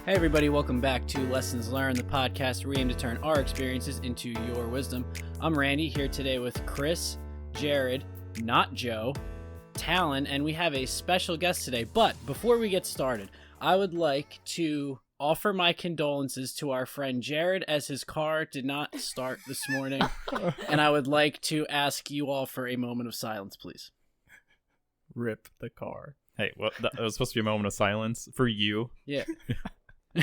Hey everybody, welcome back to Lessons Learned, the podcast where we aim to turn our experiences into your wisdom. I'm Randy, here today with Chris, Jared, not Joe, Talon, and we have a special guest today. But before we get started, I would like to offer my condolences to our friend Jared, as his car did not start this morning. And I would like to ask you all for a moment of silence, please. Rip the car. Hey, well, that was supposed to be a moment of silence for you. Yeah.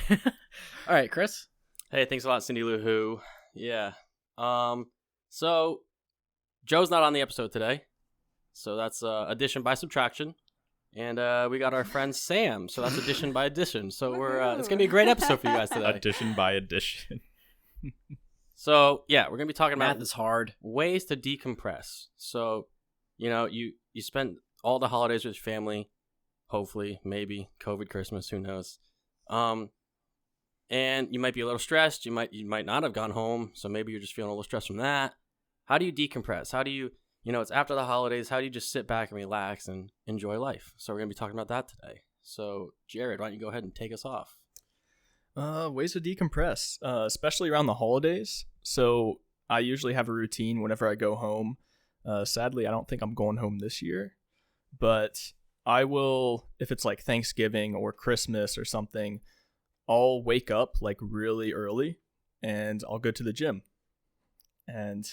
All right, Chris. Hey, thanks a lot, Cindy Lou Who. Yeah. So Joe's not on the episode today, so that's addition by subtraction, and we got our friend Sam, so that's addition by addition. So it's gonna be a great episode for you guys today. Addition by addition. So yeah, we're gonna be talking about Math is hard. ways to decompress. So you spent all the holidays with your family, hopefully, maybe COVID, Christmas, who knows. And you might be a little stressed. You might not have gone home, so maybe you're just feeling a little stressed from that. How do you decompress? How do you, it's after the holidays, how do you just sit back and relax and enjoy life? So we're going to be talking about that today. So Jared, why don't you go ahead and take us off? Ways to decompress, especially around the holidays. So I usually have a routine whenever I go home. Sadly, I don't think I'm going home this year, but I will, if it's like Thanksgiving or Christmas or something, I'll wake up like really early and I'll go to the gym and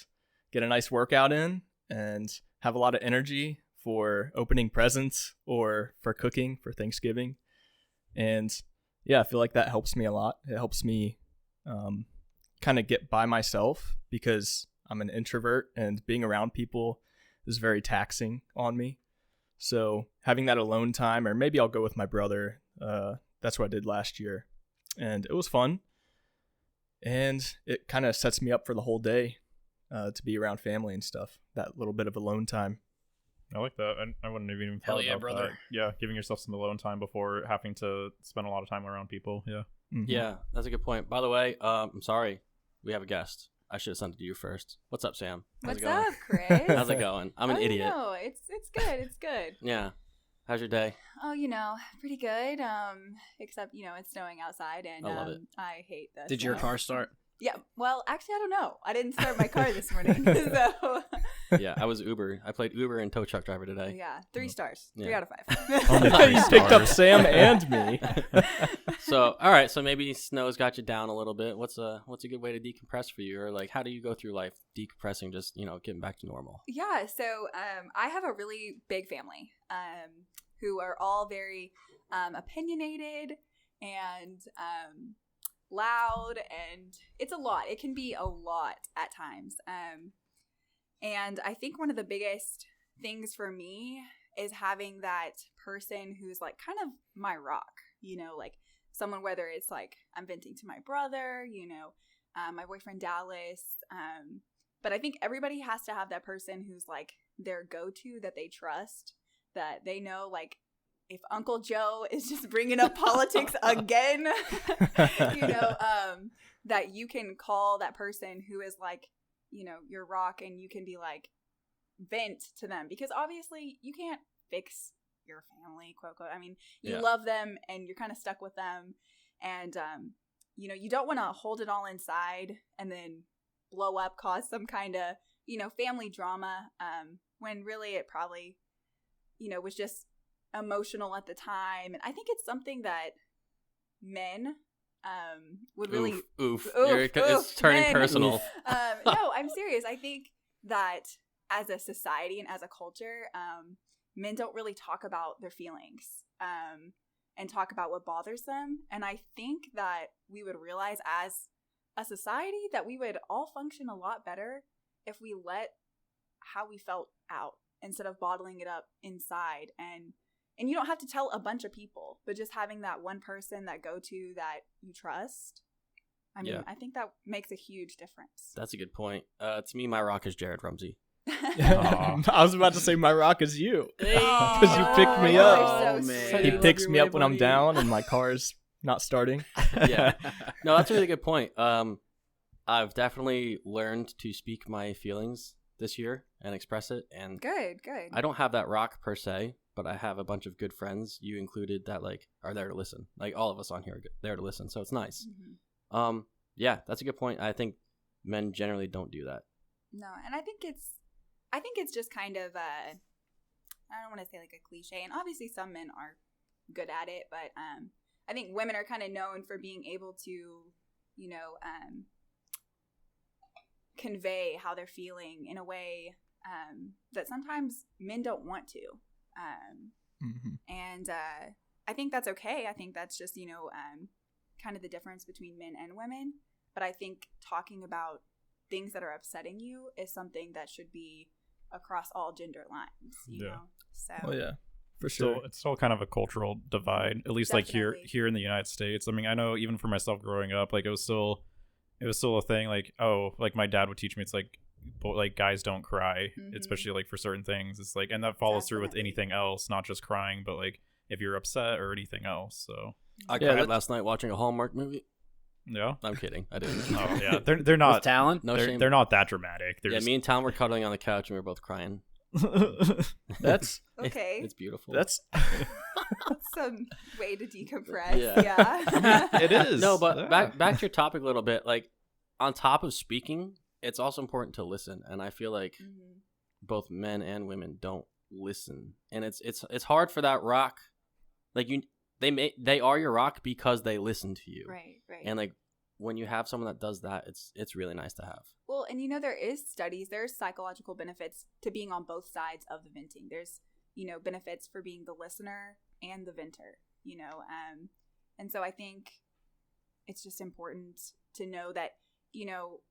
get a nice workout in and have a lot of energy for opening presents or for cooking for Thanksgiving. And yeah, I feel like that helps me a lot. It helps me kind of get by myself because I'm an introvert and being around people is very taxing on me. So having that alone time, or maybe I'll go with my brother. That's what I did last year. And it was fun. And it kind of sets me up for the whole day to be around family and stuff. That little bit of alone time. I like that. I wouldn't have even Hell thought yeah, about brother. that. Yeah, giving yourself some alone time before having to spend a lot of time around people. Yeah. Mm-hmm. Yeah, that's a good point. By the way, I'm sorry, we have a guest. I should have sent it to you first. What's up, Sam? How's What's it going? up, Chris? How's it going? I'm an idiot. No, it's good. It's good. Yeah. How's your day? Oh, pretty good. Except it's snowing outside, and I love it. I hate this. Did your car start? Yeah. Well, actually, I don't know. I didn't start my car this morning, so Yeah, I was Uber. I played Uber and tow truck driver today. yeah, 3 stars. Yeah. 3 out of 5. Oh, you picked up Sam and me. So, all right. So maybe snow's got you down a little bit. What's a good way to decompress for you, or like how do you go through life decompressing? Just getting back to normal. Yeah. So I have a really big family who are all very opinionated and loud, and it's a lot. It can be a lot at times. And I think one of the biggest things for me is having that person who's like kind of my rock, like someone, whether it's like I'm venting to my brother, my boyfriend Dallas. But I think everybody has to have that person who's like their go-to, that they trust, that they know, like, if Uncle Joe is just bringing up politics again, that you can call that person who is like, your rock, and you can be like, vent to them, because obviously you can't fix your family, quote, quote. I mean, you love them and you're kind of stuck with them, and, you don't want to hold it all inside and then blow up, cause some kind of, family drama, when really it probably, was just emotional at the time. And I think it's something that men would really It's turning men. personal. No, I'm serious. I think that as a society and as a culture, men don't really talk about their feelings and talk about what bothers them. And I think that we would realize as a society that we would all function a lot better if we let how we felt out instead of bottling it up inside. And you don't have to tell a bunch of people, but just having that one person, that go-to, that you trust. I mean, I think that makes a huge difference. That's a good point. To me, my rock is Jared Rumsey. I was about to say my rock is you. Because you picked me up. Oh, man. He picks me up when I'm down and my car's not starting. Yeah. No, that's a really good point. I've definitely learned to speak my feelings this year and express it. And Good. I don't have that rock per se, but I have a bunch of good friends, you included, that like are there to listen. Like all of us on here are there to listen, so it's nice. Mm-hmm. Yeah, that's a good point. I think men generally don't do that. No, and I think it's just kind of I don't want to say like a cliche, and obviously some men are good at it, but I think women are kind of known for being able to, you know, convey how they're feeling in a way that sometimes men don't want to. And I think that's okay. I think that's just, you know, kind of the difference between men and women. But I think talking about things that are upsetting you is something that should be across all gender lines, you know? So. Oh, yeah. For sure. So it's still kind of a cultural divide, at least Definitely. like here in the United States. I mean, I know even for myself growing up, like it was still a thing. Like, oh, like my dad would teach me, it's like guys don't cry, especially like for certain things. It's like, and that follows through with anything else, not just crying, but like if you're upset or anything else. So I cried last night watching a Hallmark movie. Yeah, I'm kidding. I didn't. Oh yeah, they're not With Talon? No shame. They're not that dramatic. They're Yeah, just, me and Tom were cuddling on the couch and we were both crying. That's Okay. It's beautiful. that's That's some way to decompress. Yeah. Yeah. it is. No, but Yeah. back to your topic a little bit. Like, on top of speaking, it's also important to listen, and I feel like both men and women don't listen, and it's hard for that rock. Like they are your rock because they listen to you, Right. and like when you have someone that does that, it's really nice to have. Well, and you know, there's psychological benefits to being on both sides of the venting. There's, you know, benefits for being the listener and the venter, you know. And so I think it's just important to know that, you know,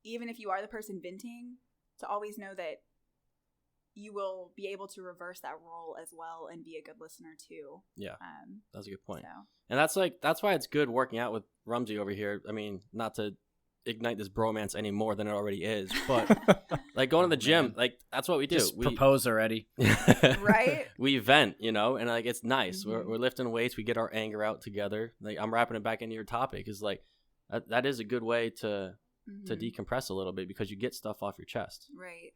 even if you are the person venting, to always know that you will be able to reverse that role as well and be a good listener too. Yeah, that's a good point. So. And that's why it's good working out with Rumsey over here. I mean, not to ignite this bromance any more than it already is, but like going to the gym, like that's what we do. Just propose already. Right? We vent, you know, and like it's nice. We're lifting weights. We get our anger out together. Like I'm wrapping it back into your topic. Is like that is a good way to decompress a little bit because you get stuff off your chest. Right.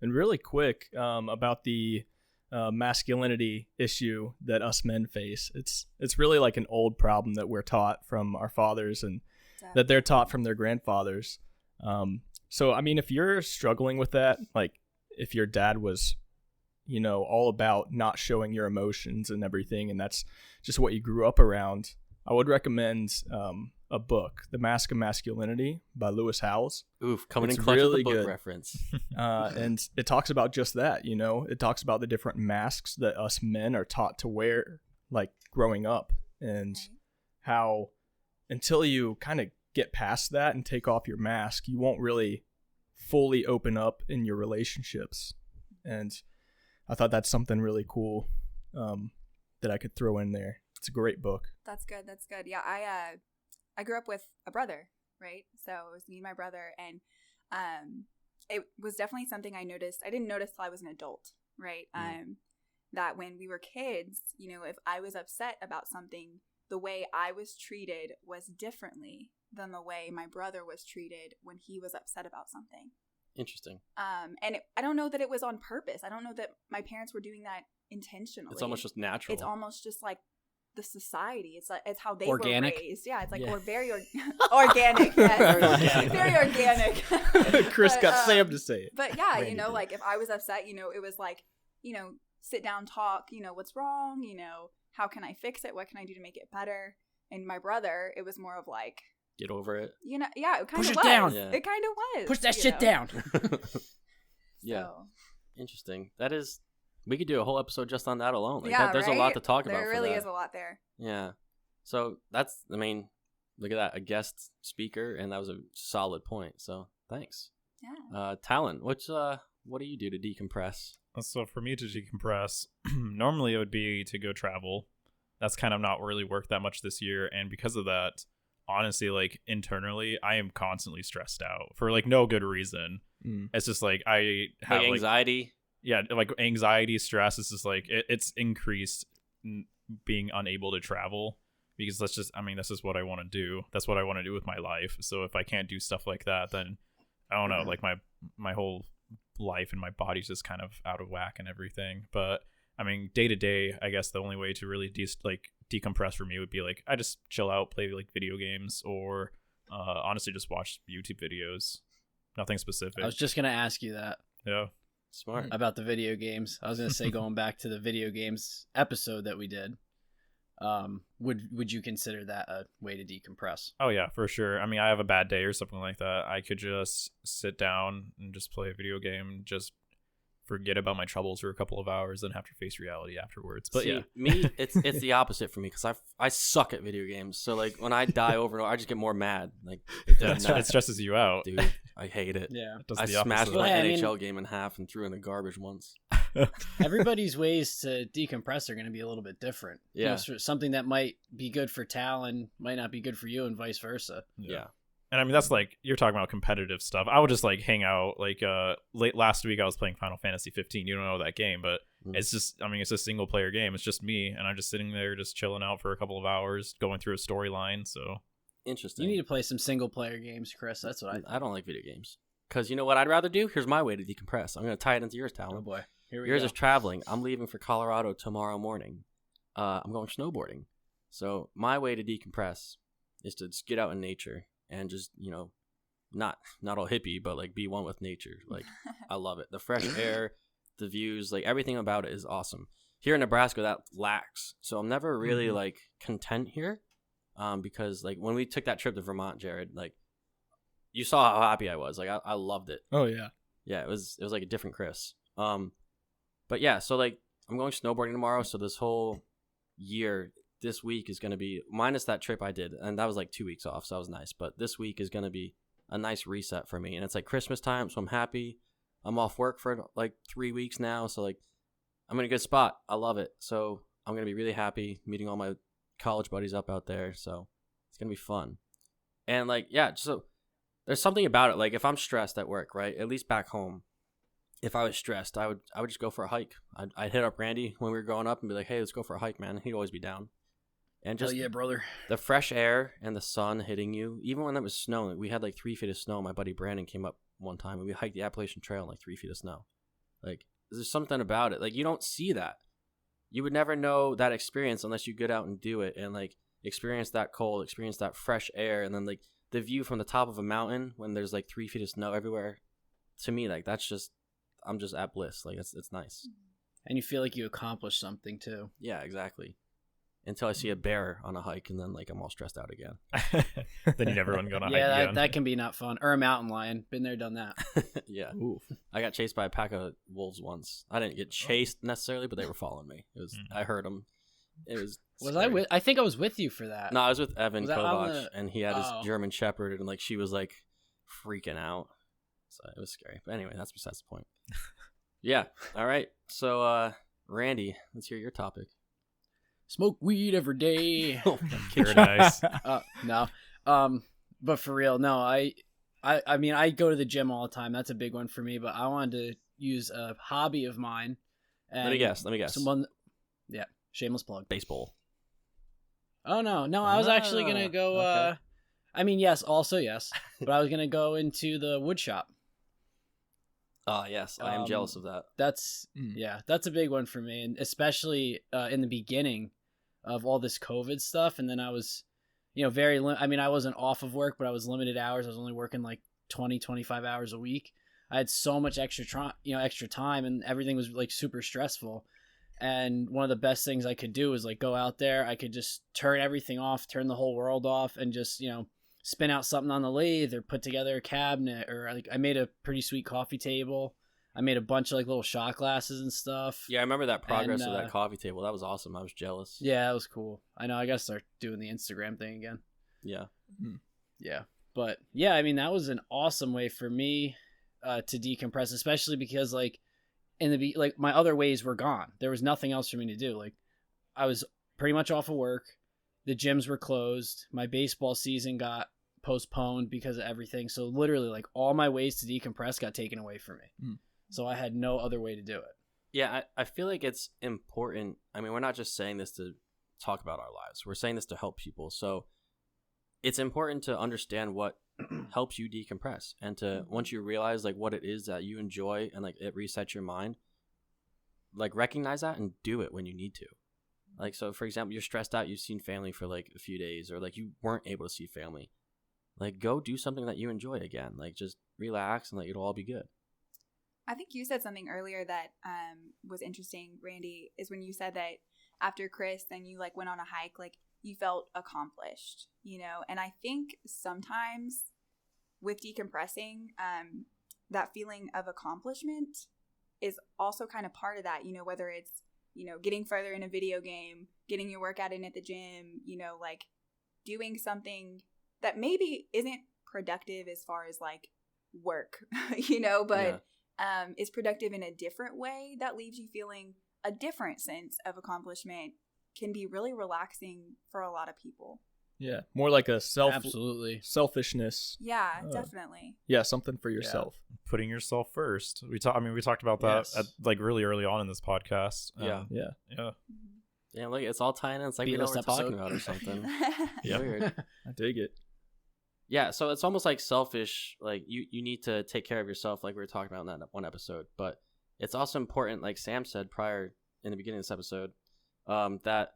And really quick about the masculinity issue that us men face. It's really like an old problem that we're taught from our fathers and that they're taught from their grandfathers. So, I mean, if you're struggling with that, like if your dad was, you know, all about not showing your emotions and everything, and that's just what you grew up around, I would recommend a book, The Mask of Masculinity by Lewis Howes. Oof, coming It's in clutch really with the book good. reference. And it talks about just that, you know, it talks about the different masks that us men are taught to wear, like growing up, and how until you kind of get past that and take off your mask, you won't really fully open up in your relationships. And I thought that's something really cool that I could throw in there. It's a great book. That's good. That's good. Yeah, I grew up with a brother, right? So it was me and my brother, and it was definitely something I noticed. I didn't notice till I was an adult, right? That when we were kids, you know, if I was upset about something, the way I was treated was differently than the way my brother was treated when he was upset about something. Interesting. And I don't know that it was on purpose. I don't know that my parents were doing that intentionally. It's almost just natural. It's almost just like the society. It's like it's how they Organic. were raised. Yeah, it's like we're very organic. Yes. Very organic. Chris But, got Sam to say it. But yeah, Randy you know, did. like if I was upset, you know, it was like, you know, sit down, talk, you know, what's wrong, you know, how can I fix it? What can I do to make it better? And my brother, it was more of like, Get over it. you know, yeah, it kind Push of it was. down. Yeah. It kind of was. Push that you shit know? down. Yeah. So, Interesting. That is, we could do a whole episode just on that alone. Like yeah, there's right? a lot to talk about. There for really that. is a lot there. Yeah. So that's, I mean, look at that, a guest speaker, and that was a solid point. So thanks. Yeah. Talon, what do you do to decompress? So for me to decompress, normally it would be to go travel. That's kind of not really worked that much this year, and because of that, honestly, like internally, I am constantly stressed out for like no good reason. It's just like I have Like anxiety. like anxiety, stress. It's just like it's increased being unable to travel because that's just what I want to do. That's what I want to do with my life. So if I can't do stuff like that, then I don't know, like my whole life and my body's just kind of out of whack and everything. But I mean, day to day, I guess the only way to really decompress for me would be like I just chill out, play like video games, or honestly just watch YouTube videos. Nothing specific. I was just gonna ask you that. Yeah. Smart. About the video games. I was gonna say, going back to the video games episode that we did, would you consider that a way to decompress? Oh yeah, for sure. I mean, I have a bad day or something like that. I could just sit down and just play a video game, just forget about my troubles for a couple of hours, then have to face reality afterwards. But See, me, it's the opposite for me because I suck at video games. So like when I die over and over, I just get more mad. Like it stresses you out. dude, I hate it. Yeah. It does I the smashed opposite. my Well, I mean- NHL game in half and threw in the garbage once. Everybody's ways to decompress are going to be a little bit different. You know, Yeah. so something that might be good for Talon might not be good for you, and vice versa. Yeah. And I mean, that's like, you're talking about competitive stuff. I would just like hang out. Like late last week, I was playing Final Fantasy 15. You don't know that game, but it's just, I mean, it's a single player game. It's just me, and I'm just sitting there, just chilling out for a couple of hours, going through a storyline. So Interesting. You need to play some single player games, Chris. That's what I don't like video games. Because you know what I'd rather do? Here's my way to decompress. I'm going to tie it into yours, Oh Talon. boy, here we Yours go. is traveling. I'm leaving for Colorado tomorrow morning. I'm going snowboarding. So my way to decompress is to just get out in nature and just, you know, not all hippie, but like be one with nature. Like I love it. The fresh air, the views, like everything about it is awesome. Here in Nebraska, that lacks. So I'm never really like content here, because like when we took that trip to Vermont, Jared, like you saw how happy I was. Like I loved it. Oh yeah. Yeah, it was like a different Chris. But yeah, so like I'm going snowboarding tomorrow. So this whole year, this week is going to be minus that trip I did, and that was like 2 weeks off, so that was nice. But this week is going to be a nice reset for me, and it's like Christmas time, so I'm happy. I'm off work for like 3 weeks now, so like I'm in a good spot. I love it. So I'm going to be really happy meeting all my college buddies up out there. So it's going to be fun. And like, yeah, so there's something about it. Like if I'm stressed at work, right? At least back home, if I was stressed, I would just go for a hike. I'd hit up Randy when we were growing up and be like, hey, let's go for a hike, man. He'd always be down. And just yeah, brother. the fresh air and the sun hitting you, even when it was snowing. We had like 3 feet of snow. My buddy Brandon came up one time and we hiked the Appalachian Trail in like 3 feet of snow. Like there's something about it. Like you don't see that. You would never know that experience unless you get out and do it and like experience that cold, experience that fresh air, and then like the view from the top of a mountain when there's like 3 feet of snow everywhere. To me, like that's just, I'm just at bliss. Like it's nice. And you feel like you accomplished something too. Yeah, exactly. Until I see a bear on a hike and then like I'm all stressed out again. then you never want to go on a hike Yeah, again. that can be not fun. Or a mountain lion. Been there, done that. Yeah. Ooh. I got chased by a pack of wolves once. I didn't get chased necessarily, but they were following me. It was I heard them. It was Was scary. I with? I think I was with you for that. No, I was with Evan Was that on Kovac, the- and he had his Oh. German Shepherd, and like she was like freaking out. So it was scary. But anyway, that's besides the point. Yeah. All right. So Randy, let's hear your topic. Smoke weed every day. Very nice. No. But for real, no. I mean, I go to the gym all the time. That's a big one for me. But I wanted to use a hobby of mine. And Let me guess. Someone, yeah, shameless plug. Baseball. Oh no. I was actually gonna go. Okay. I mean, yes, also yes, but I was gonna go into the wood shop. Oh yes, I am jealous of that. That's that's a big one for me, and especially in the beginning of all this COVID stuff. And then I was, very. I mean, I wasn't off of work, but I was limited hours. I was only working like 20, 25 hours a week. I had so much extra time, and everything was like super stressful. And one of the best things I could do was like go out there. I could just turn everything off, turn the whole world off, and just spin out something on the lathe or put together a cabinet, or like I made a pretty sweet coffee table. I made a bunch of like little shot glasses and stuff. Yeah, I remember that progress And, of that coffee table. That was awesome. I was jealous. Yeah, it was cool. I know. I gotta start doing the Instagram thing again. Yeah. Yeah, but yeah, I mean that was an awesome way for me to decompress, especially because like like my other ways were gone. There was nothing else for me to do. Like I was pretty much off of work. The gyms were closed. My baseball season got postponed because of everything. So literally like all my ways to decompress got taken away from me. So I had no other way to do it. Yeah, I feel like it's important. I mean, we're not just saying this to talk about our lives. We're saying this to help people. So it's important to understand what helps you decompress, and to once you realize like what it is that you enjoy and like it resets your mind, like recognize that and do it when you need to. Like, so for example, you're stressed out, you've seen family for like a few days, or like you weren't able to see family. Like, go do something that you enjoy again. Like, just relax and like it'll all be good. I think you said something earlier that was interesting, Randy, is when you said that after Chris, then you like went on a hike, like you felt accomplished, you know? And I think sometimes with decompressing, that feeling of accomplishment is also kind of part of that, you know, whether it's, you know, getting further in a video game, getting your workout in at the gym, you know, like doing something that maybe isn't productive as far as like work, you know, but is productive in a different way that leaves you feeling a different sense of accomplishment, can be really relaxing for a lot of people. Yeah, more like a Absolutely. selfishness. Yeah, definitely. Yeah, something for yourself. Putting yourself first. We talked about that at, like really early on in this podcast. Yeah. Yeah, look, it's all tying in. It's like we know what we're talking about or something. Yeah, Weird. I dig it. Yeah, so it's almost like selfish. Like you need to take care of yourself, like we were talking about in that one episode. But it's also important, like Sam said prior in the beginning of this episode, that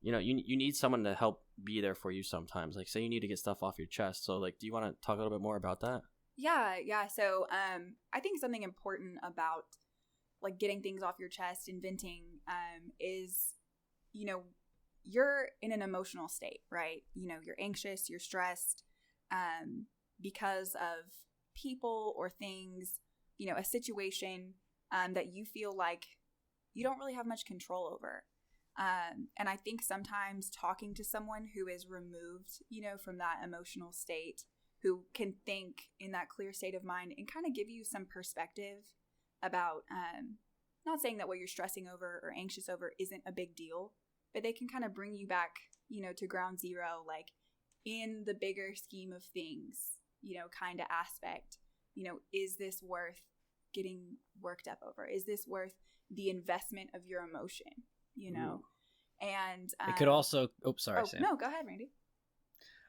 you know you need someone to help be there for you sometimes. Like, say you need to get stuff off your chest. So like, do you want to talk a little bit more about that? Yeah. So I think something important about like getting things off your chest and venting is, you know, you're in an emotional state, right? You know, you're anxious, you're stressed because of people or things, you know, a situation that you feel like you don't really have much control over. And I think sometimes talking to someone who is removed, you know, from that emotional state, who can think in that clear state of mind and kind of give you some perspective about, not saying that what you're stressing over or anxious over isn't a big deal, but they can kind of bring you back, you know, to ground zero, like in the bigger scheme of things, you know, kind of aspect, you know, is this worth getting worked up over? Is this worth the investment of your emotion, you know? And it could also, Sam. No, go ahead, Randy.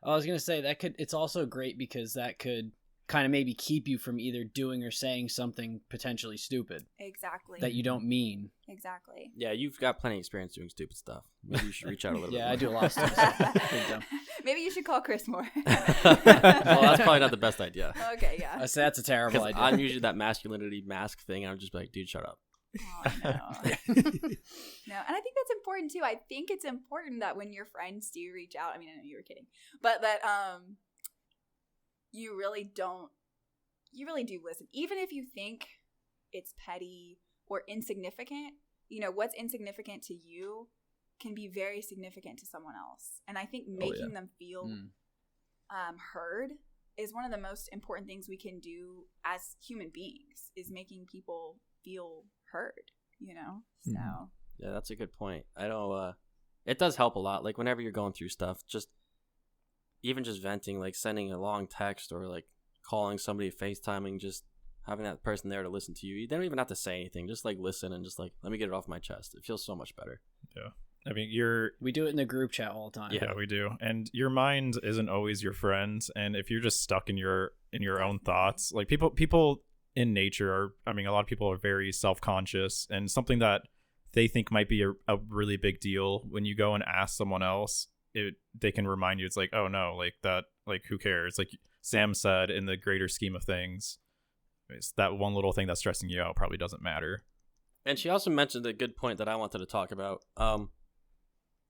I was going to say it's also great because that could kind of maybe keep you from either doing or saying something potentially stupid. Exactly. That you don't mean. Exactly. Yeah, you've got plenty of experience doing stupid stuff. Maybe you should reach out a little bit. Yeah, more. I do a lot of stuff. Maybe you should call Chris more. Well, that's probably not the best idea. Okay, yeah. I say that's a terrible idea. I'm usually that masculinity mask thing, and I'm just like, dude, shut up. Oh, no. No, and I think that's important too. I think it's important that when your friends do reach out, I mean, I know you were kidding, but that you really do listen. Even if you think it's petty or insignificant, you know, what's insignificant to you can be very significant to someone else. And I think making them feel heard is one of the most important things we can do as human beings, is making people feel heard, you know? So yeah, that's a good point. I know it does help a lot. Like whenever you're going through stuff, just even just venting, like sending a long text or like calling somebody, FaceTiming, just having that person there to listen to you. You don't even have to say anything. Just like listen and just like, let me get it off my chest. It feels so much better. Yeah. I mean, we do it in the group chat all the time. Yeah, we do. And your mind isn't always your friend. And if you're just stuck in your own thoughts, like people in nature are, I mean, a lot of people are very self-conscious, and something that they think might be a really big deal, when you go and ask someone else, they can remind you, it's like, oh no, like that, like who cares? Like Sam said, in the greater scheme of things, it's that one little thing that's stressing you out probably doesn't matter. And she also mentioned a good point that I wanted to talk about.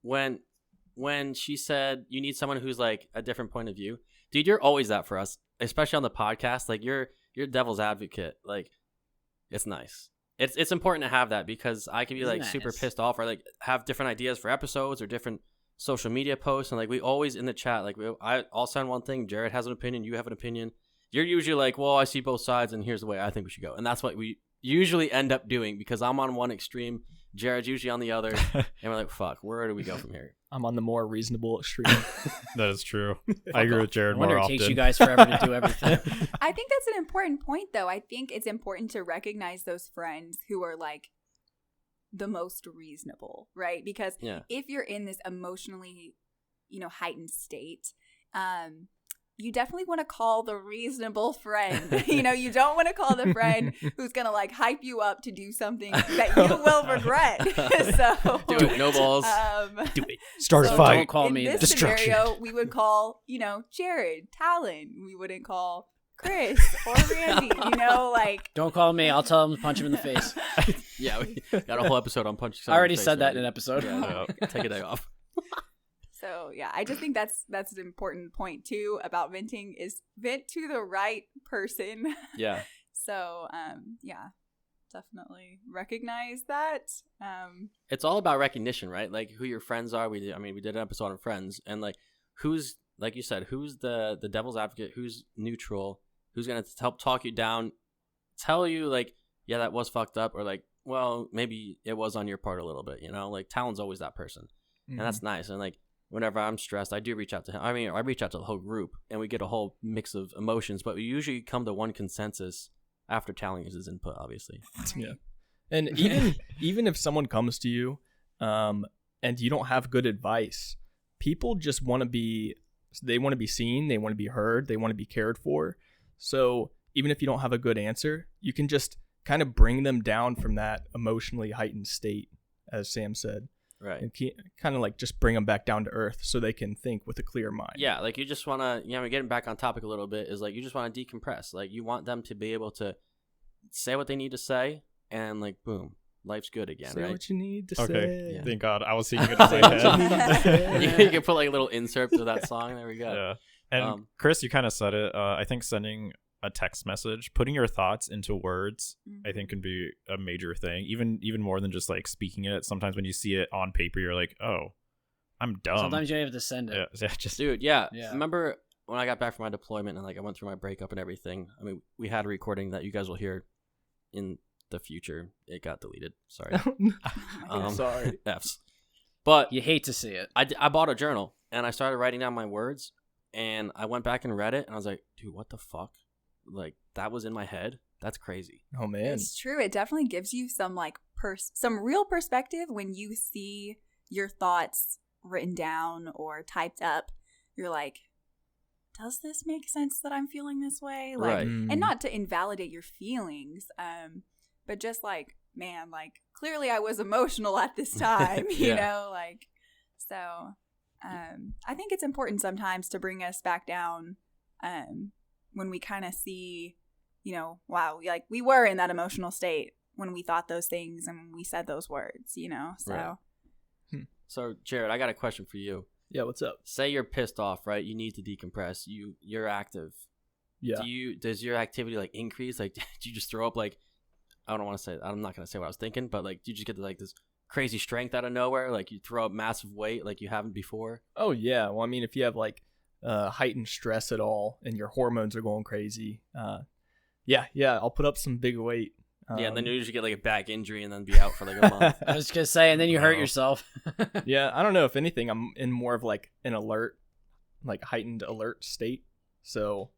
When she said you need someone who's like a different point of view, dude, you're always that for us, especially on the podcast. Like you're devil's advocate. Like it's nice. It's important to have that, because I can be like super pissed off or like have different ideas for episodes or different social media posts, and like we always in the chat, like I'll send one thing, Jared has an opinion, you have an opinion. You're usually like, well, I see both sides and here's the way I think we should go. And that's what we usually end up doing, because I'm on one extreme, Jared's usually on the other, and we're like, fuck, where do we go from here? I'm on the more reasonable extreme. That is true. I agree with Jared more often. It takes you guys forever to do everything. I think that's an important point, though. I think it's important to recognize those friends who are like the most reasonable, right? Because if you're in this emotionally, you know, heightened state, you definitely want to call the reasonable friend. You know, you don't want to call the friend who's going to like hype you up to do something that you will regret. So Do it, no balls. Do it. Start a So fight. don't call in me this then. Destruction. scenario, we would call, you know, Jared, Talon. We wouldn't call Chris or Randy, you know, like. Don't call me. I'll tell him to punch him in the face. Yeah, we got a whole episode on punching. I already said that in an episode. Yeah, take a day off. So yeah, I just think that's an important point too about venting is vent to the right person. Yeah. So yeah, definitely recognize that. It's all about recognition, right? Like who your friends are. We did an episode on friends, and like who's, like you said, who's the devil's advocate, who's neutral, who's gonna help talk you down, tell you like, yeah, that was fucked up, or like, well, maybe it was on your part a little bit, you know. Like Talon's always that person, and that's nice. And like whenever I'm stressed, I do reach out to him. I mean, I reach out to the whole group, and we get a whole mix of emotions, but we usually come to one consensus after Talon uses his input, obviously. Yeah. And even if someone comes to you and you don't have good advice, people just want to be seen, they want to be heard, they want to be cared for. So even if you don't have a good answer, you can just kind of bring them down from that emotionally heightened state, as Sam said. Right. And kind of like just bring them back down to earth so they can think with a clear mind. Yeah, like you just want to, you know, getting back on topic a little bit is like you just want to decompress. Like you want them to be able to say what they need to say, and like boom, life's good again, Say right? what you need to Okay, say. Yeah. thank God. I was singing it in my head. You can put like a little insert to that song. There we go. Yeah. And Chris, you kind of said it. I think sending a text message, putting your thoughts into words, I think can be a major thing. Even more than just like speaking it. Sometimes when you see it on paper, you're like, oh, I'm dumb. Sometimes you have to send it. Yeah, just Dude, yeah. Yeah. Remember when I got back from my deployment and like I went through my breakup and everything? I mean, we had a recording that you guys will hear in the future. It got deleted. Sorry. Sorry. F's. But You hate to see it. I bought a journal and I started writing down my words, and I went back and read it, and I was like, dude, what the fuck? Like that was in my head. That's crazy. Oh man. It's true. It definitely gives you some like some real perspective when you see your thoughts written down or typed up. You're like, does this make sense that I'm feeling this way? Like, Right. and not to invalidate your feelings, but just like, man, like clearly I was emotional at this time, you Yeah. know, like, so I think it's important sometimes to bring us back down when we kind of see, you know, wow, like we were in that emotional state when we thought those things and we said those words, you know, so. Right. So Jared, I got a question for you. Yeah, what's up? Say you're pissed off, right? You need to decompress. You're active. Yeah. Does your activity like increase? Like, do you just throw up like, I don't want to say, I'm not gonna say what I was thinking, but like, do you just get like this crazy strength out of nowhere? Like you throw up massive weight like you haven't before? Oh yeah. Well, I mean, if you have like heightened stress at all and your hormones are going crazy, yeah, I'll put up some big weight. Yeah, and then you usually get like a back injury and then be out for like a month. I was gonna say, and then you hurt Wow. yourself. Yeah, I don't know. If anything, I'm in more of like an alert, like heightened alert state. So,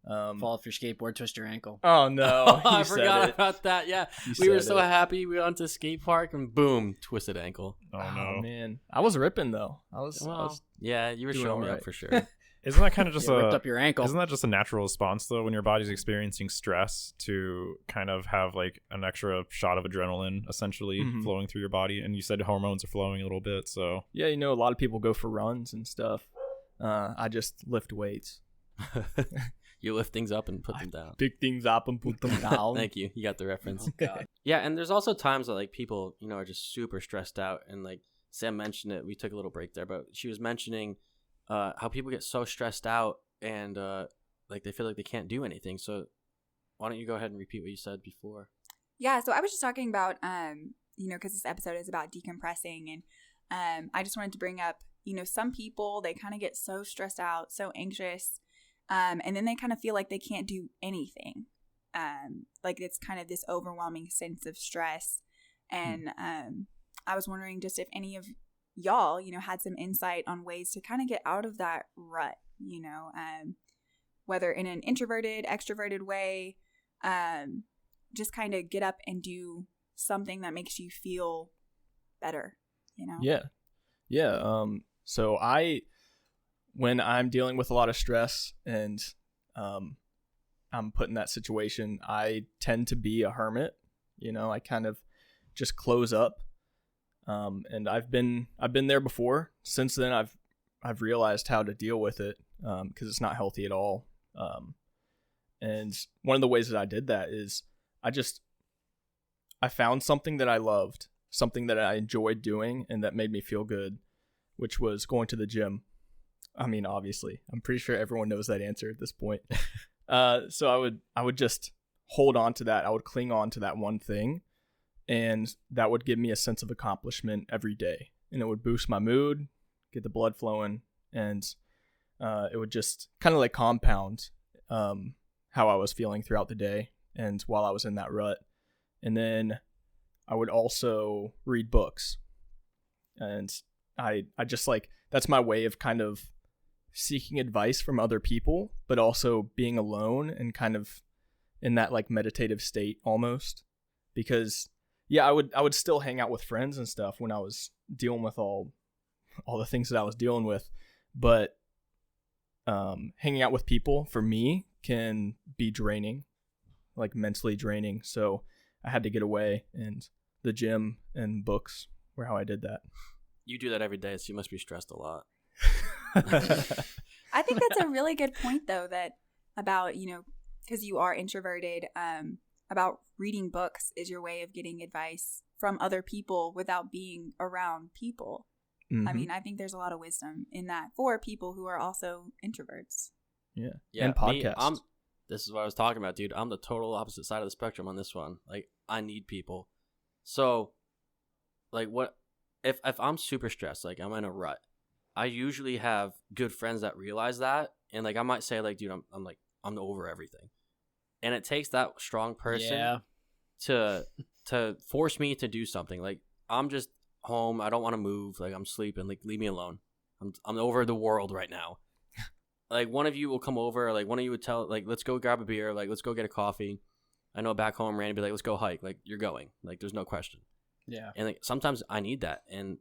Fall off your skateboard, twist your ankle. oh no, I you said forgot it. about that. Yeah, You we were said so it. happy. We went to skate park and boom, twisted ankle. oh Oh no. man, I was ripping though. I was Well, yeah, you were doing showing me alright. up for sure. Isn't that kind of just You ripped a up your ankle. Isn't that just a natural response though when your body's experiencing stress to kind of have like an extra shot of adrenaline essentially Mhm. flowing through your body? And you said hormones are flowing a little bit, so Yeah, you know, a lot of people go for runs and stuff. I just lift weights, You lift things up and put them down. pick things up and put them down. Thank you. You got the reference. Oh, God. Yeah, and there's also times that like people, you know, are just super stressed out, and like Sam mentioned it. We took a little break there, but she was mentioning how people get so stressed out and like they feel like they can't do anything. So why don't you go ahead and repeat what you said before? Yeah, so I was just talking about, you know, because this episode is about decompressing, and I just wanted to bring up, you know, some people, they kind of get so stressed out, so anxious, and then they kind of feel like they can't do anything. Like it's kind of this overwhelming sense of stress. And I was wondering just if any of y'all, you know, had some insight on ways to kind of get out of that rut, you know, whether in an introverted, extroverted way, just kind of get up and do something that makes you feel better, you know? Yeah. So when I'm dealing with a lot of stress and I'm put in that situation, I tend to be a hermit. I kind of just close up. And I've been there before. Since then, I've realized how to deal with it, because it's not healthy at all. And one of the ways that I did that is I found something that I loved, something that I enjoyed doing, and that made me feel good, which was going to the gym. I mean, obviously, I'm pretty sure everyone knows that answer at this point. So I would just hold on to that. I would cling on to that one thing, and that would give me a sense of accomplishment every day, and it would boost my mood, get the blood flowing, and it would just kind of like compound how I was feeling throughout the day and while I was in that rut. And then I would also read books, and I just like, that's my way of kind of seeking advice from other people, but also being alone and kind of in that like meditative state almost. Because I would still hang out with friends and stuff when I was dealing with all the things that I was dealing with, but hanging out with people for me can be draining, like mentally draining. So I had to get away, and the gym and books were how I did that. You do that every day, so you must be stressed a lot. I think that's a really good point, though, that about, because you are introverted, about reading books is your way of getting advice from other people without being around people. Mm-hmm. I mean, I think there's a lot of wisdom in that for people who are also introverts. Yeah. And podcasts. This is what I was talking about, dude. I'm the total opposite side of the spectrum on this one. Like, I need people. So, like, what if I'm super stressed, like I'm in a rut, I usually have good friends that realize that, and like I might say, like, dude, I'm over everything, and it takes that strong person to force me to do something. Like, I'm just home, I don't want to move, like I'm sleeping, like leave me alone. I'm over the world right now. Like, one of you will come over, like one of you would tell, like, let's go grab a beer, like let's go get a coffee. I know back home Randy would be like, let's go hike, like you're going, like there's no question. Yeah. And like sometimes I need that. And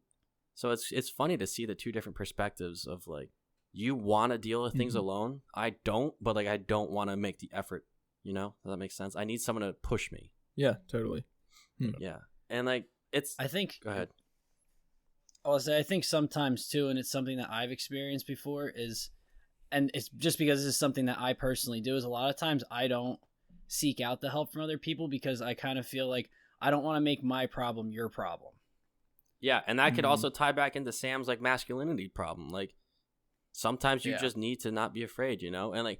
so it's funny to see the two different perspectives of like, you want to deal with things alone. I don't, but like I don't want to make the effort, Does that make sense? I need someone to push me. Yeah, totally. Yeah. And like I think go ahead. I'll say I think sometimes too, and it's something that I've experienced before, and it's just because this is something that I personally do, is a lot of times I don't seek out the help from other people because I kind of feel like I don't want to make my problem your problem. Yeah, and that could also tie back into Sam's like masculinity problem. Like, sometimes you just need to not be afraid, And like,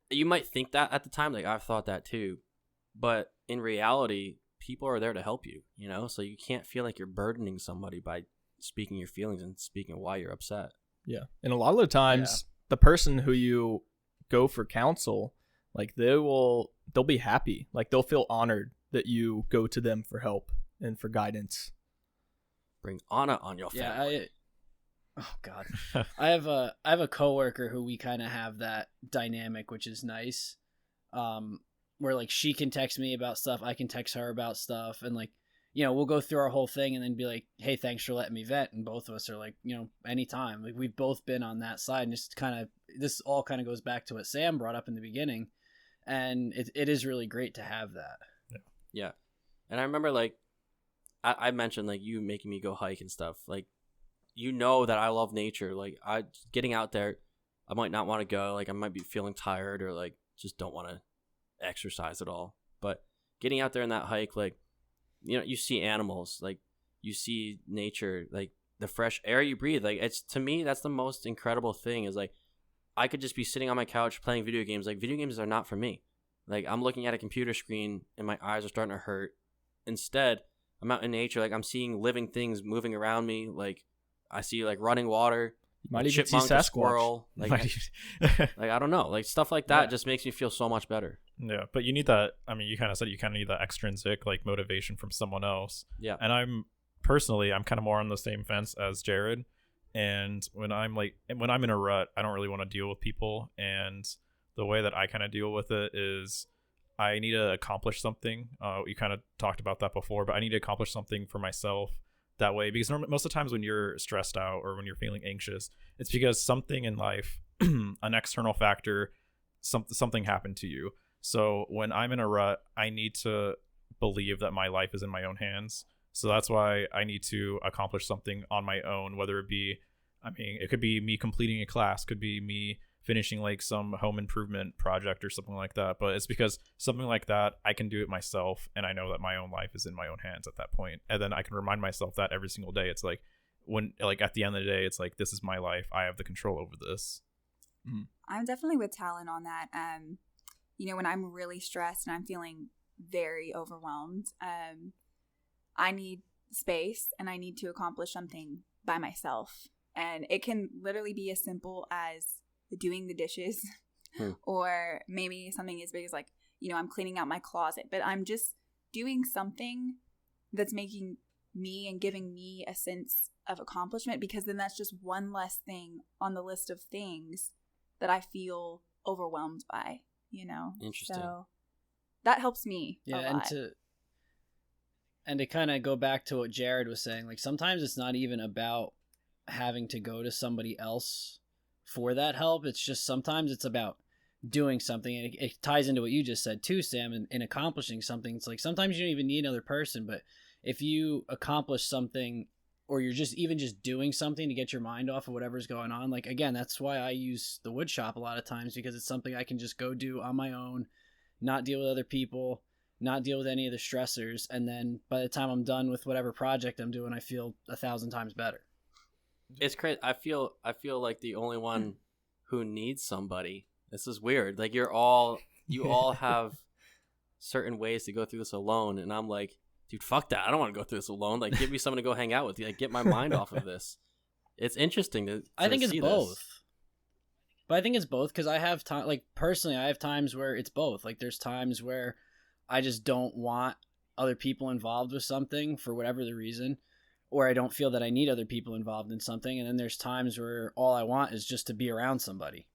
you might think that at the time, like I've thought that too, but in reality, people are there to help you, So you can't feel like you're burdening somebody by speaking your feelings and speaking why you're upset. Yeah, and a lot of the times, the person who you go for counsel, like they'll be happy, like they'll feel honored that you go to them for help and for guidance. Bring honor on your family. Oh God, I have a coworker who we kind of have that dynamic, which is nice. Where like she can text me about stuff, I can text her about stuff, and like, we'll go through our whole thing and then be like, hey, thanks for letting me vent, and both of us are like, anytime. Like, we've both been on that side, and this all kind of goes back to what Sam brought up in the beginning, and it is really great to have that. Yeah. And I remember, like, I mentioned, like, you making me go hike and stuff. Like, that I love nature. Like, getting out there, I might not want to go. Like, I might be feeling tired or, like, just don't want to exercise at all. But getting out there in that hike, like, you see animals, like, you see nature, like, the fresh air you breathe. Like, to me, that's the most incredible thing is, like, I could just be sitting on my couch playing video games. Like, video games are not for me. Like, I'm looking at a computer screen and my eyes are starting to hurt. Instead, I'm out in nature. Like, I'm seeing living things moving around me. Like, I see, like, running water, you might even chipmunk, see Sasquatch. Squirrel. Like, like, I don't know. Like, stuff like that just makes me feel so much better. Yeah, but you need that. I mean, you kind of said you kind of need that extrinsic, like, motivation from someone else. Yeah. And I'm kind of more on the same fence as Jared. And when I'm in a rut, I don't really want to deal with people. And the way that I kind of deal with it is I need to accomplish something. You kind of talked about that before, but I need to accomplish something for myself that way, because most of the times when you're stressed out or when you're feeling anxious, it's because something in life, an external factor, something happened to you. So when I'm in a rut, I need to believe that my life is in my own hands. So that's why I need to accomplish something on my own, whether it be, I mean, it could be me completing a class, could be me finishing like some home improvement project or something like that. But it's because something like that, I can do it myself, and I know that my own life is in my own hands at that point. And then I can remind myself that every single day. It's like when, like at the end of the day, it's like, this is my life. I have the control over this. I'm definitely with Talon on that. You know, when I'm really stressed and I'm feeling very overwhelmed, I need space and I need to accomplish something by myself. And it can literally be as simple as doing the dishes or maybe something as big as like, you know, I'm cleaning out my closet, but I'm just doing something that's making me and giving me a sense of accomplishment, because then that's just one less thing on the list of things that I feel overwhelmed by, you know? Interesting. So that helps me a Yeah, lot. and to kind of go back to what Jared was saying, like sometimes it's not even about having to go to somebody else for that help. It's just sometimes it's about doing something, and it ties into what you just said too, Sam, in accomplishing something. It's like sometimes you don't even need another person, but if you accomplish something, or you're just doing something to get your mind off of whatever's going on, like again, that's why I use the wood shop a lot of times, because it's something I can just go do on my own, not deal with other people, not deal with any of the stressors, and then by the time I'm done with whatever project I'm doing, I feel 1,000 times better. It's crazy. I feel like the only one who needs somebody. This is weird. Like you all have certain ways to go through this alone, and I'm like, dude, fuck that. I don't want to go through this alone. Like, give me someone to go hang out with. Like, get my mind off of this. It's interesting to I think it's see both. this. But I think it's both, because I have time. Like personally, I have times where it's both. Like there's times where I just don't want other people involved with something for whatever the reason, or I don't feel that I need other people involved in something. And then there's times where all I want is just to be around somebody.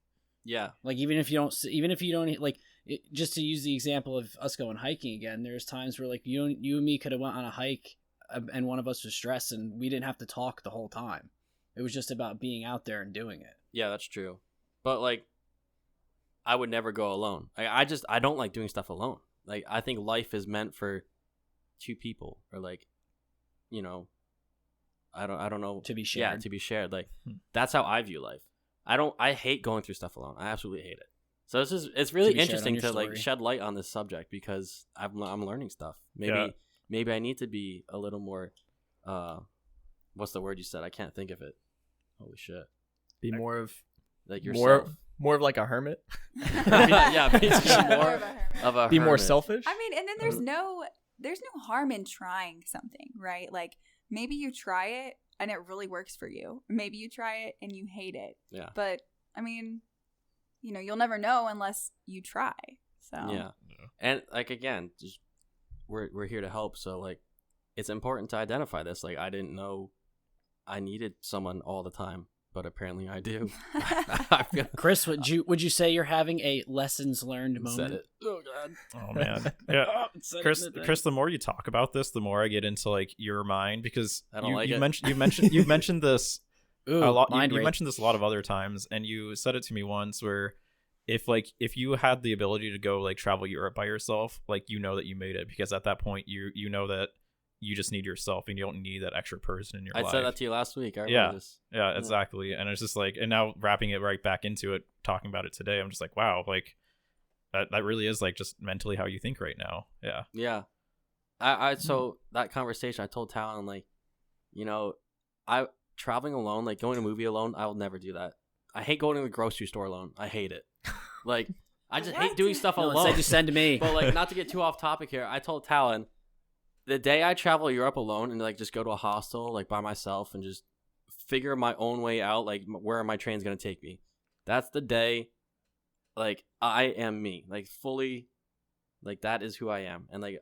Yeah. Like even if you don't like it, just to use the example of us going hiking again, there's times where like you and me could have went on a hike, and one of us was stressed and we didn't have to talk the whole time. It was just about being out there and doing it. Yeah, that's true. But like, I would never go alone. I don't like doing stuff alone. Like, I think life is meant for two people, or like, you know, I don't know. To be shared. Yeah, to be shared. Like, that's how I view life. I hate going through stuff alone. I absolutely hate it. So it's really interesting to like shed light on this subject, because I'm learning stuff. Maybe I need to be a little more, what's the word you said? I can't think of it. Holy shit. Be more of like yourself. More of like a hermit. Yeah, basically more of a hermit. of a Be more hermit. selfish. I mean, and then there's no harm in trying something, right? Like maybe you try it and it really works for you. Maybe you try it and you hate it. Yeah. But I mean, you know, you'll never know unless you try. So Yeah. And like, again, just we're here to help. So like, it's important to identify this. Like, I didn't know I needed someone all the time, but apparently I do. I feel Chris, would you say you're having a lessons learned moment? said it. Oh god. Oh man. Yeah. Chris, the more you talk about this, the more I get into like your mind, because I don't like it. you've mentioned this Ooh, a lot. mind You rape. mentioned this a lot of other times, and you said it to me once where if you had the ability to go like travel Europe by yourself, like, you know that you made it, because at that point you know that you just need yourself and you don't need that extra person in your life. I said that to you last week. I remember this. Yeah, exactly. And it's just like, and now wrapping it right back into it, talking about it today, I'm just like, wow, like that really is like just mentally how you think right now. Yeah. Yeah. I so that conversation, I told Talon, like, you know, I traveling alone, like going to a movie alone, I will never do that. I hate going to the grocery store alone. I hate it. Like, I just hate doing stuff No, alone. just send to me. But like, not to get too off topic here, I told Talon, the day I travel Europe alone and like just go to a hostel like by myself and just figure my own way out, like where my train's gonna take me, that's the day like I am me, like fully, like that is who I am. And like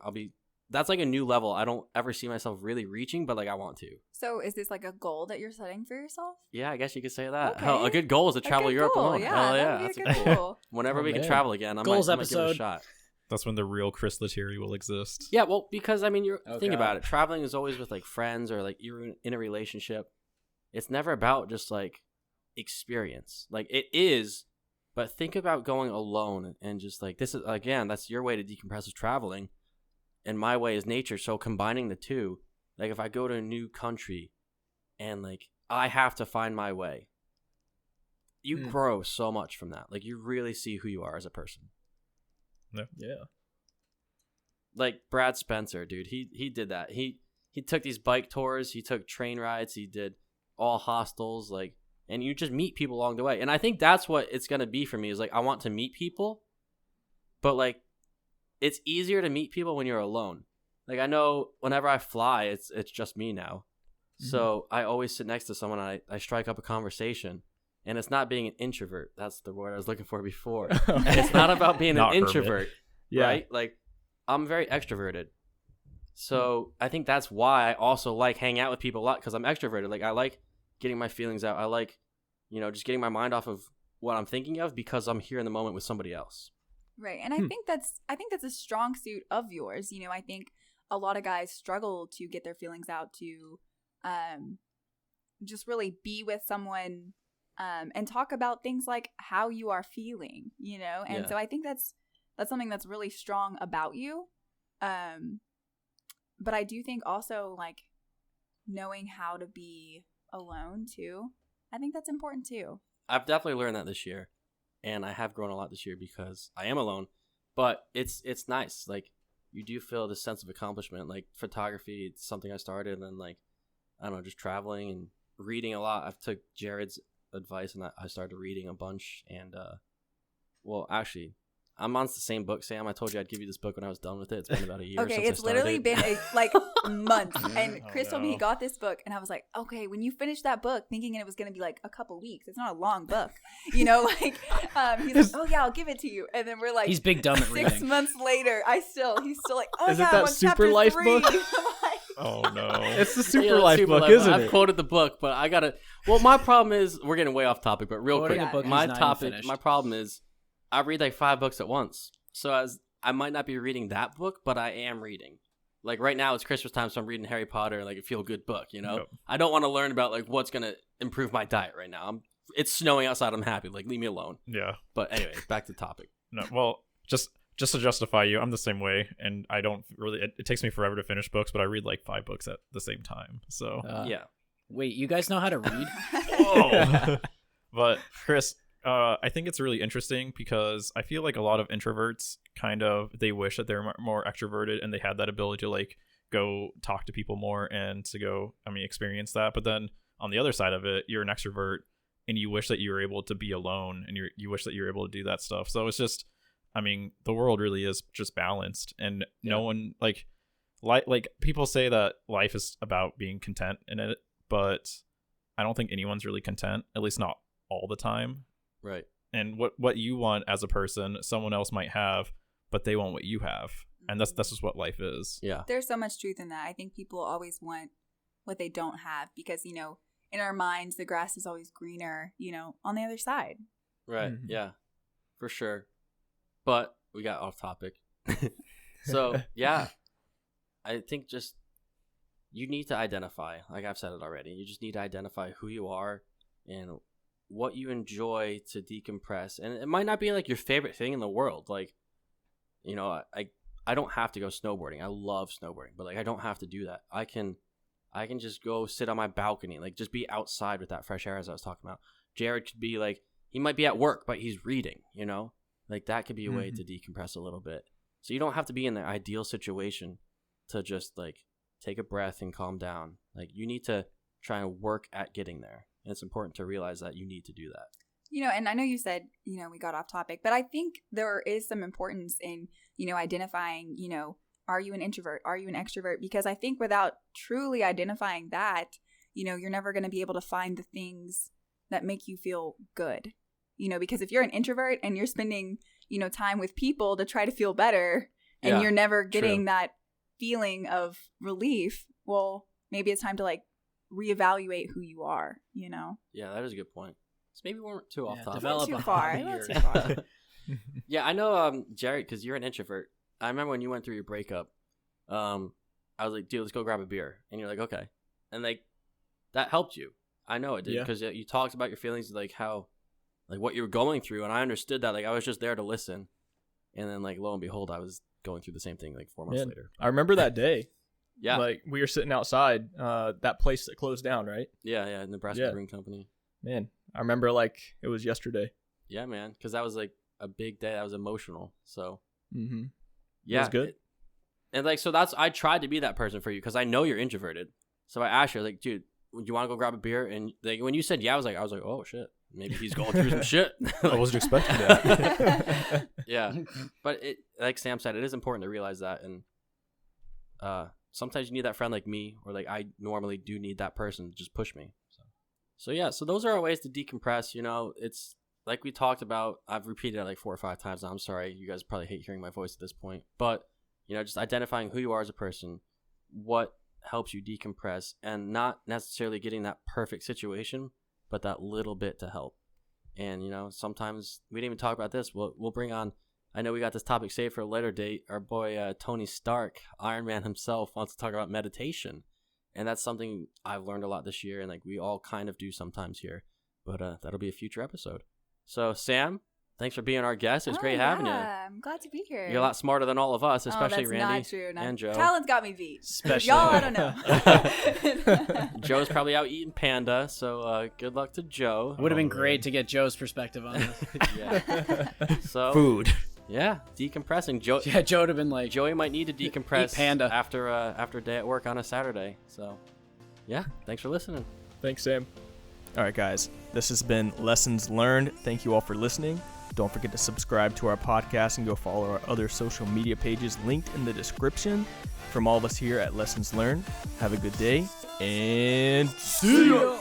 that's like a new level I don't ever see myself really reaching, but like I want to. So is this like a goal that you're setting for yourself? Yeah, I guess you could say that. Okay. Hell, a good goal is to travel A good Europe goal, alone. Yeah, Hell that yeah, would be that's a good goal. Whenever Oh, we can man. travel again, I Goals might give it a episode. shot. That's when the real Chris Lettieri will exist. Yeah, well, because I mean, think God. about it. Traveling is always with like friends or like you're in a relationship. It's never about just like experience. Like it is, but think about going alone and just like this is again, that's your way to decompress is traveling, and my way is nature. So combining the two, like if I go to a new country, and like I have to find my way, you grow so much from that. Like you really see who you are as a person. Yeah. Like Brad Spencer, dude, he did that. He took these bike tours, he took train rides, he did all hostels, like, and you just meet people along the way. And I think that's what it's gonna be for me is like I want to meet people, but like it's easier to meet people when you're alone. Like I know whenever I fly, it's just me now, so I always sit next to someone. And I strike up a conversation. And it's not being an introvert. That's the word I was looking for before. It's not about being Not an hermit. introvert, right? Like, I'm very extroverted. So I think that's why I also like hanging out with people a lot because I'm extroverted. Like, I like getting my feelings out. I like, just getting my mind off of what I'm thinking of because I'm here in the moment with somebody else. Right. And I think that's a strong suit of yours. I think a lot of guys struggle to get their feelings out, to just really be with someone and talk about things like how you are feeling, and so I think that's something that's really strong about you. But I do think also like knowing how to be alone too. I think that's important too. I've definitely learned that this year, and I have grown a lot this year because I am alone. But it's nice. Like you do feel this sense of accomplishment. Like photography, it's something I started, and then like I don't know, just traveling and reading a lot. I've took Jared's advice and I started reading a bunch, and well, actually I'm on the same book, Sam. I told you I'd give you this book when I was done with it. It's been about a year. Okay, since it's I started. literally been a month, and Chris told me no. he got this book, and I was like, okay, when you finish that book, thinking it was going to be like a couple weeks. It's not a long book, he's like, oh yeah, I'll give it to you, and then we're like, He's big dumb at 6 reading. months later, he's still like, oh Is it yeah, that I'm on Super chapter Life 3. book? I'm like, Oh no. It's the Super Yeah, Life Super book, Life. isn't I've it? quoted the book, but I gotta. Well, my problem is we're getting way off topic, but real Quoting quick, the book, my he's not even topic, finished. my problem is I read like 5 books at once. So as I might not be reading that book, but I am reading. Like right now, it's Christmas time, so I'm reading Harry Potter, like a feel good book. Yep. I don't want to learn about like what's gonna improve my diet right now. It's snowing outside. I'm happy. Like leave me alone. Yeah. But anyway, back to the topic. No. Well, just to justify you, I'm the same way, and I don't really. It takes me forever to finish books, but I read like 5 books at the same time. So. Yeah. Wait, you guys know how to read? Whoa. But Chris, I think it's really interesting because I feel like a lot of introverts they wish that they're more extroverted and they had that ability to like go talk to people more and to go, experience that. But then on the other side of it, you're an extrovert and you wish that you were able to be alone and you wish that you were able to do that stuff. So it's just, the world really is just balanced, and no one like people say that life is about being content in it, but I don't think anyone's really content, at least not all the time. Right. And what you want as a person, someone else might have, but they want what you have. And that's just what life is. Yeah. There's so much truth in that. I think people always want what they don't have because, in our minds, the grass is always greener, on the other side. Right. Mhm. Yeah. For sure. But we got off topic. So, yeah. I think just you need to identify, like I've said it already, you just need to identify who you are and what you enjoy to decompress. And it might not be like your favorite thing in the world. Like, I don't have to go snowboarding. I love snowboarding, but like I don't have to do that. I can just go sit on my balcony, like just be outside with that fresh air as I was talking about. Jared could be like, he might be at work, but he's reading, Like that could be a way to decompress a little bit. So you don't have to be in the ideal situation to just like take a breath and calm down. Like you need to try and work at getting there. And it's important to realize that you need to do that. And I know you said, we got off topic, but I think there is some importance in, identifying, are you an introvert? Are you an extrovert? Because I think without truly identifying that, you're never going to be able to find the things that make you feel good. Because if you're an introvert and you're spending, time with people to try to feel better and you're never getting that feeling of relief, well, maybe it's time to like reevaluate who you are, Yeah, that is a good point. So maybe we weren't too off topic. develop Too a far. hobby Not or- too far. Yeah, I know, Jared, because you're an introvert. I remember when you went through your breakup, I was like, dude, let's go grab a beer. And you're like, okay. And like, that helped you. I know it did, because you talked about your feelings, like how, like what you were going through. And I understood that. Like, I was just there to listen. And then like, lo and behold, I was going through the same thing like 4 months later. I remember that day. Yeah. Like we were sitting outside, that place that closed down, right? Yeah. Nebraska Brewing Company. Man, I remember like it was yesterday. Yeah, man. Because that was like a big day. That was emotional. So, Yeah. It was good. And like, so I tried to be that person for you because I know you're introverted. So I asked you, like, dude, do you want to go grab a beer? And like, when you said yeah, I was like, oh shit, maybe he's going through some shit. I wasn't expecting that. Yeah, but it, like Sam said, it is important to realize that, and sometimes you need that friend like me, or like I normally do need that person to just push me. So yeah, so those are our ways to decompress. You know, it's like we talked about. I've repeated it like 4 or 5 times now. I'm sorry, you guys probably hate hearing my voice at this point, but you know, just identifying who you are as a person, what helps you decompress, and not necessarily getting that perfect situation, but that little bit to help. And you know, sometimes we didn't even talk about this. We'll bring on, I know we got this topic saved for a later date. Our boy Tony Stark, Iron Man himself, wants to talk about meditation, and that's something I've learned a lot this year, and like we all kind of do sometimes here. But that'll be a future episode. So Sam, thanks for being our guest. It was great having you. I'm glad to be here. You're a lot smarter than all of us, especially that's Randy not true. and Joe. Talon's got me beat. Especially Y'all, I don't know. Joe's probably out eating panda, so good luck to Joe. It would have been great to get Joe's perspective on this. Yeah. So Food. Yeah, decompressing. Joe. Yeah, Joe would have been like, Joey might need to decompress eat panda after a day at work on a Saturday. So, yeah, thanks for listening. Thanks, Sam. All right, guys, this has been Lessons Learned. Thank you all for listening. Don't forget to subscribe to our podcast and go follow our other social media pages linked in the description. From all of us here at Lessons Learned, have a good day and see ya!